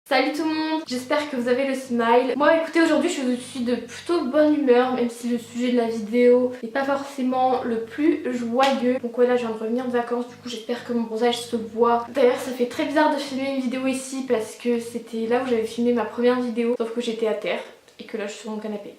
Salut tout le monde, j'espère que vous avez le smile. Moi écoutez, aujourd'hui je suis de plutôt bonne humeur, même si le sujet de la vidéo n'est pas forcément le plus joyeux. Donc voilà, je viens de revenir de vacances, du coup j'espère que mon bronzage se voit. D'ailleurs ça fait très bizarre de filmer une vidéo ici parce que c'était là où j'avais filmé ma première vidéo, sauf que j'étais à terre et que là je suis sur mon canapé.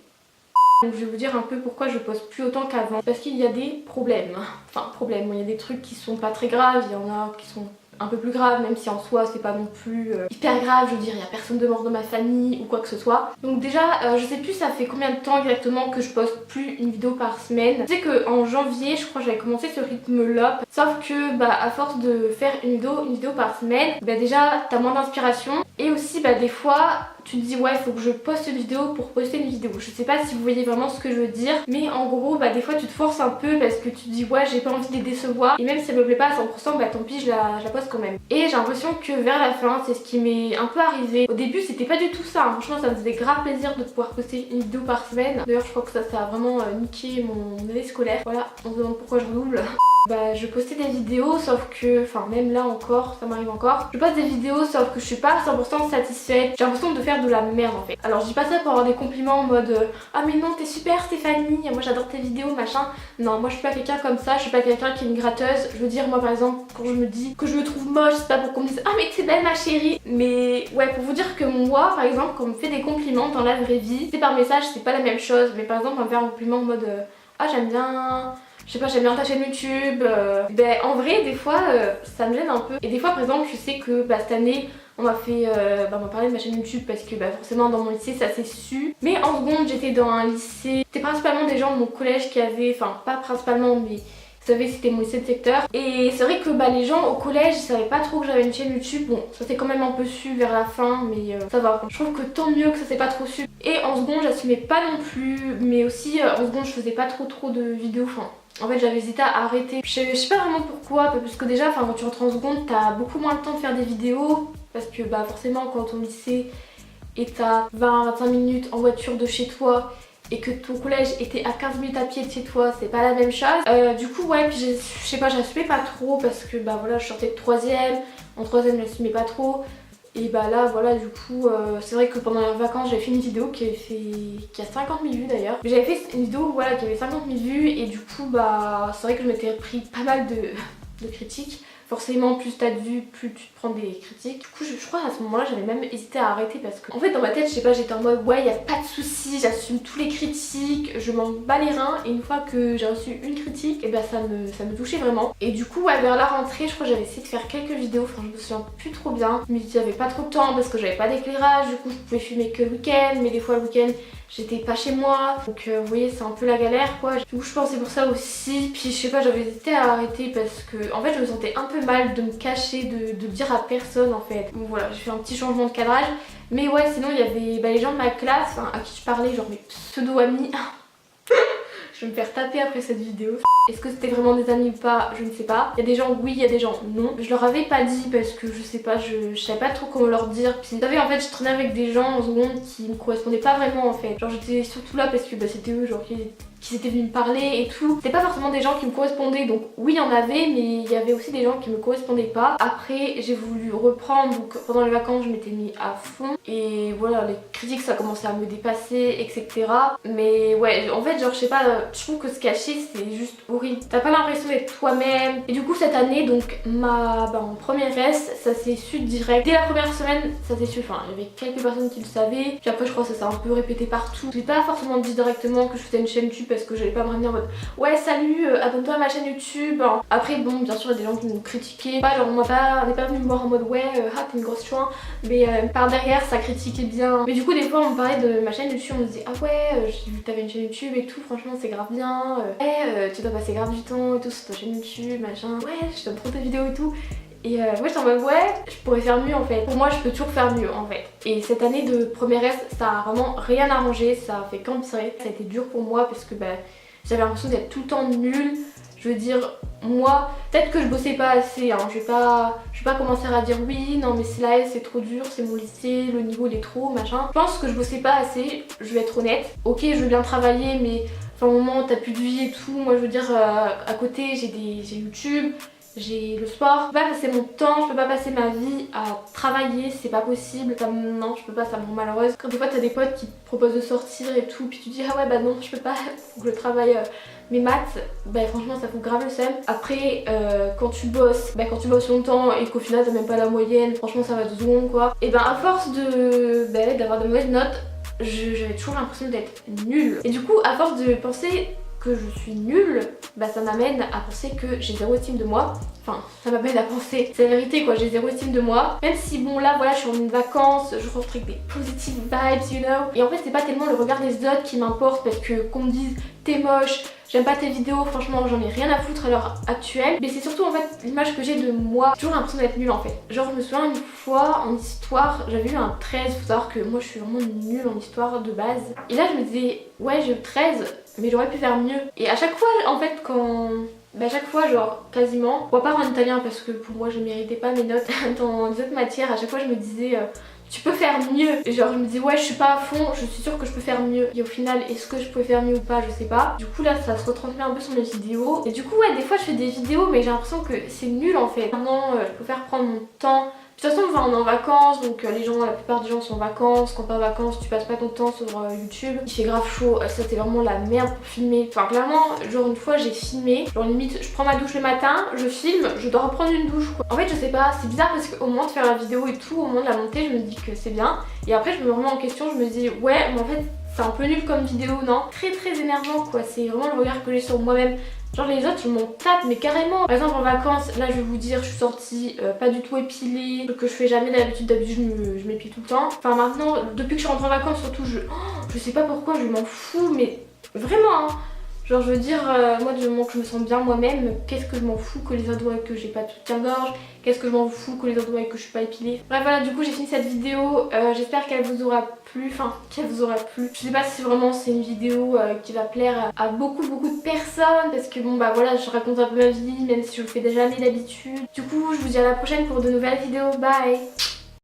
Donc je vais vous dire un peu pourquoi je poste plus autant qu'avant. Parce qu'il y a des problèmes. Enfin problèmes, il y a des trucs qui sont pas très graves, il y en a qui sont un peu plus grave, même si en soi c'est pas non plus hyper grave, je veux dire il y a personne de mort dans ma famille ou quoi que ce soit. Donc déjà je sais plus ça fait combien de temps exactement que je poste plus une vidéo par semaine. Je sais qu'en janvier je crois que j'avais commencé ce rythme là, sauf que à force de faire une vidéo par semaine, déjà t'as moins d'inspiration et aussi des fois tu te dis ouais faut que je poste une vidéo pour poster une vidéo. Je sais pas si vous voyez vraiment ce que je veux dire, mais en gros des fois tu te forces un peu parce que tu te dis ouais j'ai pas envie de les décevoir et même si ça me plaît pas à 100% tant pis je la poste quand même. Et j'ai l'impression que vers la fin c'est ce qui m'est un peu arrivé. Au début c'était pas du tout ça, hein. Franchement ça me faisait grave plaisir de pouvoir poster une vidéo par semaine. D'ailleurs je crois que ça a vraiment niqué mon année scolaire. Voilà, on se demande pourquoi je redouble. Je postais des vidéos sauf que, même là encore, ça m'arrive encore. Je poste des vidéos sauf que je suis pas à 100% satisfaite. J'ai l'impression de faire de la merde en fait. Alors je dis pas ça pour avoir des compliments en mode ah mais non t'es super Stéphanie, moi j'adore tes vidéos machin. Non moi je suis pas quelqu'un comme ça, je suis pas quelqu'un qui est une gratteuse. Je veux dire moi par exemple quand je me dis que je me trouve moche c'est pas pour qu'on me dise ah mais t'es belle ma chérie. Mais ouais pour vous dire que moi par exemple quand on me fait des compliments dans la vraie vie, c'est par message c'est pas la même chose. Mais par exemple on me fait un compliment en mode ah j'aime bien... Je sais pas, j'aime bien ta chaîne YouTube. En vrai, des fois, ça me gêne un peu. Et des fois, par exemple, je sais que cette année, on m'a fait, on m'a parlé de ma chaîne YouTube parce que forcément dans mon lycée, ça s'est su. Mais en seconde, j'étais dans un lycée. C'était principalement des gens de mon collège qui avaient, pas principalement, mais vous savez, c'était mon lycée de secteur. Et c'est vrai que les gens au collège, ils savaient pas trop que j'avais une chaîne YouTube. Bon, ça s'est quand même un peu su vers la fin, mais ça va. Je trouve que tant mieux que ça s'est pas trop su. Et en seconde, j'assumais pas non plus, mais aussi en seconde, je faisais pas trop de vidéos. En fait j'avais hésité à arrêter, je sais pas vraiment pourquoi, parce que déjà quand tu rentres en seconde t'as beaucoup moins le temps de faire des vidéos. Parce que forcément quand ton lycée est à 20-25 minutes en voiture de chez toi et que ton collège était à 15 minutes à pied de chez toi, c'est pas la même chose. Du coup puis je sais pas, j'assumais pas trop parce que voilà je sortais de 3ème, en 3ème j'assumais pas trop. Et là voilà du coup c'est vrai que pendant les vacances j'avais fait une vidéo qui a 50 000 vues d'ailleurs. Mais j'avais fait une vidéo qui avait 50 000 vues et du coup c'est vrai que je m'étais pris pas mal de critiques. Forcément plus t'as de vues plus tu te prends des critiques. Du coup je crois à ce moment là j'avais même hésité à arrêter parce que en fait dans ma tête je sais pas j'étais en mode ouais y a pas de soucis, j'assume tous les critiques, je m'en bats les reins. Et une fois que j'ai reçu une critique ça me touchait vraiment. Et du coup vers la rentrée je crois que j'avais essayé de faire quelques vidéos, je me souviens plus trop bien. Mais j'avais pas trop de temps parce que j'avais pas d'éclairage, du coup je pouvais filmer que le week-end. Mais des fois le week-end j'étais pas chez moi, donc vous voyez c'est un peu la galère quoi. Du coup je pensais pour ça aussi, puis je sais pas j'avais hésité à arrêter parce que en fait je me sentais un peu mal de me cacher, de dire à personne en fait. Donc voilà j'ai fait un petit changement de cadrage. Mais ouais sinon il y avait les gens de ma classe à qui je parlais, genre mes pseudo-amis. Je vais me faire taper après cette vidéo. Est-ce que c'était vraiment des amis ou pas? Je ne sais pas. Il y a des gens oui, il y a des gens non. Je leur avais pas dit parce que je sais pas, je savais pas trop comment leur dire. Puis vous savez en fait je traînais avec des gens en seconde qui me correspondaient pas vraiment en fait. Genre j'étais surtout là parce que c'était eux genre qui étaient venus me parler et tout. C'était pas forcément des gens qui me correspondaient, donc oui il y en avait mais il y avait aussi des gens qui me correspondaient pas. Après j'ai voulu reprendre, donc pendant les vacances je m'étais mis à fond et voilà les critiques ça commençait à me dépasser etc. Mais ouais en fait genre je sais pas, je trouve que se cacher c'est juste horrible. T'as pas l'impression d'être toi-même. Et du coup cette année donc en première S ça s'est su direct. Dès la première semaine ça s'est su, il y avait quelques personnes qui le savaient. Puis après je crois que ça s'est un peu répété partout. J'ai pas forcément dit directement que je faisais une chaîne YouTube parce que j'allais pas me revenir en mode ouais salut abonne-toi à ma chaîne YouTube. Après bien sûr il y a des gens qui nous critiquaient. Pas genre on n'est pas venu me voir en mode ouais t'es une grosse chouin. Mais par derrière ça critiquait bien. Mais du coup des fois on me parlait de ma chaîne YouTube, on me disait ah ouais j'ai vu que t'avais une chaîne YouTube et tout, franchement c'est grave bien. Tu dois passer grave du temps et tout sur ta chaîne YouTube machin. Ouais je donne trop tes vidéos et tout. Et moi j'étais en mode ouais je pourrais faire mieux en fait. Pour moi je peux toujours faire mieux en fait. Et cette année de première S ça a vraiment rien arrangé, ça a fait qu'empirer. Ça a été dur pour moi parce que j'avais l'impression d'être tout le temps nulle. Je veux dire moi peut-être que je bossais pas assez je vais pas commencer à dire oui non mais c'est la S c'est trop dur, c'est mon lycée, le niveau il est trop machin. Je pense que je bossais pas assez, je vais être honnête. Ok je veux bien travailler mais au moment où t'as plus de vie et tout, moi je veux dire à côté j'ai YouTube. j'ai le sport, je peux pas passer mon temps, je peux pas passer ma vie à travailler, c'est pas possible, non je peux pas, ça me rend malheureuse. Quand des fois t'as des potes qui te proposent de sortir et tout, puis tu dis ah ouais bah non je peux pas, faut que je travaille mes maths, bah franchement ça fout grave le seum. Après quand tu bosses longtemps et qu'au final t'as même pas la moyenne, franchement ça va de second quoi. Et ben à force d'avoir de mauvaises notes, j'avais toujours l'impression d'être nulle. Et du coup à force de penser que je suis nulle, bah ça m'amène à penser que j'ai zéro estime de moi. Enfin, ça m'amène à penser, c'est la vérité quoi, j'ai zéro estime de moi. Même si bon là voilà, je suis en une vacance, je rentre avec des positive vibes, you know. Et en fait c'est pas tellement le regard des autres qui m'importe, parce que qu'on me dise t'es moche, j'aime pas tes vidéos, franchement j'en ai rien à foutre à l'heure actuelle. Mais c'est surtout en fait l'image que j'ai de moi. J'ai toujours l'impression d'être nulle en fait. Genre je me souviens une fois en histoire, j'avais eu un 13, faut savoir que moi je suis vraiment nulle en histoire de base. Et là je me disais ouais j'ai eu 13, mais j'aurais pu faire mieux. Et à chaque fois en fait à chaque fois genre quasiment, bon à part en italien parce que pour moi je méritais pas mes notes dans les autres matières, à chaque fois je me disais tu peux faire mieux. Et genre je me disais ouais je suis pas à fond, je suis sûre que je peux faire mieux. Et au final est-ce que je pouvais faire mieux ou pas, je sais pas. Du coup là ça se retransmet un peu sur mes vidéos. Et du coup ouais des fois je fais des vidéos mais j'ai l'impression que c'est nul en fait. Maintenant je préfère prendre mon temps. De toute façon enfin, on est en vacances, donc la plupart des gens sont en vacances. Quand t'es en vacances tu passes pas ton temps sur YouTube. Il fait grave chaud, ça c'était vraiment la merde pour filmer. Enfin clairement genre une fois j'ai filmé, genre limite je prends ma douche le matin, je filme, je dois reprendre une douche quoi. En fait je sais pas, c'est bizarre parce qu'au moment de faire la vidéo et tout, au moment de la monter je me dis que c'est bien. Et après je me remets en question, je me dis ouais mais en fait c'est un peu nul comme vidéo non. Très énervant quoi, c'est vraiment le regard que j'ai sur moi-même. Genre les autres je m'en tape mais carrément. Par exemple en vacances, là je vais vous dire je suis sortie pas du tout épilée, ce que je fais jamais d'habitude je m'épile tout le temps. Enfin maintenant depuis que je suis rentrée en vacances surtout je sais pas pourquoi je m'en fous mais vraiment hein. Genre je veux dire moi du moment que je me sens bien moi-même, qu'est-ce que je m'en fous que les autres voient que j'ai pas de soutien-gorge, qu'est-ce que je m'en fous que les autres voient que je suis pas épilée. Bref voilà du coup j'ai fini cette vidéo, j'espère qu'elle vous aura plu, Je sais pas si vraiment c'est une vidéo qui va plaire à beaucoup de personnes parce que bon bah voilà je raconte un peu ma vie même si je le fais déjà jamais d'habitude. Du coup je vous dis à la prochaine pour de nouvelles vidéos, bye.